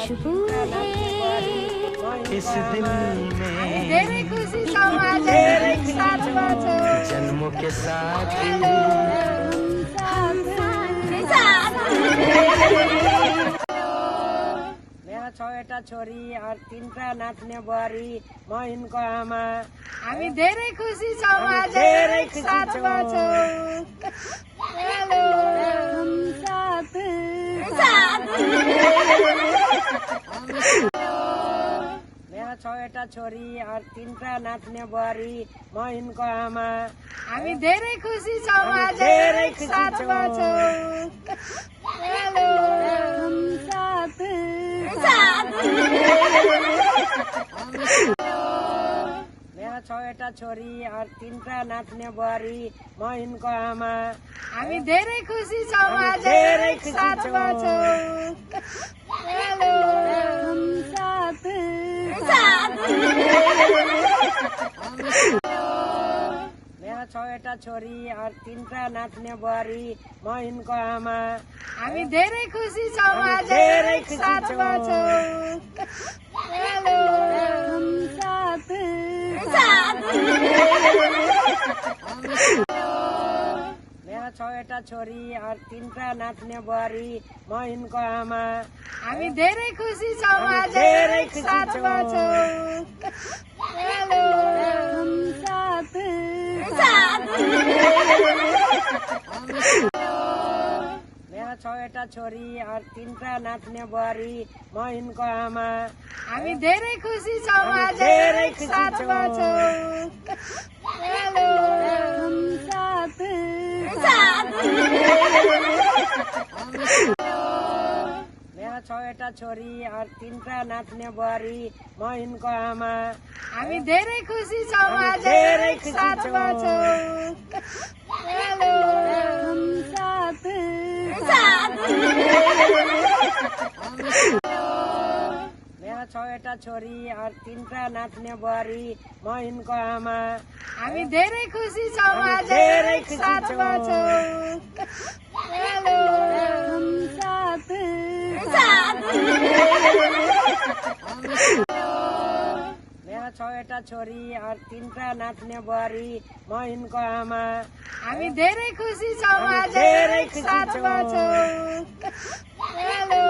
खुशबू है इस दिल में धेरै खुसी समाज साथमा छौ जन्मों के साथ मेरा 6वटा छोरी और 3टा नाच्ने बुहारी म यिनको आमा हामी धेरै खुसी समाज धेरै खुसी साथमा छौं। छौ हेलो मेरा 6वटा छोरी और 3टा नाच्ने बुहारी म यिनको आमा हामी धेरै खुसी समाज धेरै खुसी साथमा छौं। छौ हेलो मेरा 6वटा छोरी और 3टा नाच्ने बुहारी म यिनको आमा हामी धेरै खुसी समाज धेरै खुसी साथमा छौं। छौ हेलो मेरा 6वटा छोरी और 3टा नाच्ने बुहारी म यिनको आमा हामी धेरै खुसी समाज धेरै खुसी साथमा छौं। छौ हेलो मेरा 6वटा छोरी और 3टा नाच्ने बुहारी म यिनको आमा हामी धेरै खुसी समाज धेरै खुसी साथमा छौं। छौ हेलो मेरा 6वटा छोरी और 3टा नाच्ने बुहारी म यिनको आमा हामी धेरै खुसी समाज धेरै खुसी साथमा छौं। छौ हेलो मेरा 6वटा छोरी और 3टा नाच्ने बुहारी म यिनको आमा हामी धेरै खुसी समाज धेरै खुसी साथमा छौं। छौ हेलो मेरा 6वटा छोरी और 3टा नाच्ने बुहारी म यिनको आमा हामी धेरै खुसी समाज धेरै खुसी साथमा छौं। छौ हेलो मेरा 6वटा छोरी और 3टा नाच्ने बुहारी म यिनको आमा हामी धेरै खुसी समाज धेरै खुसी साथमा छौं। छौ हेलो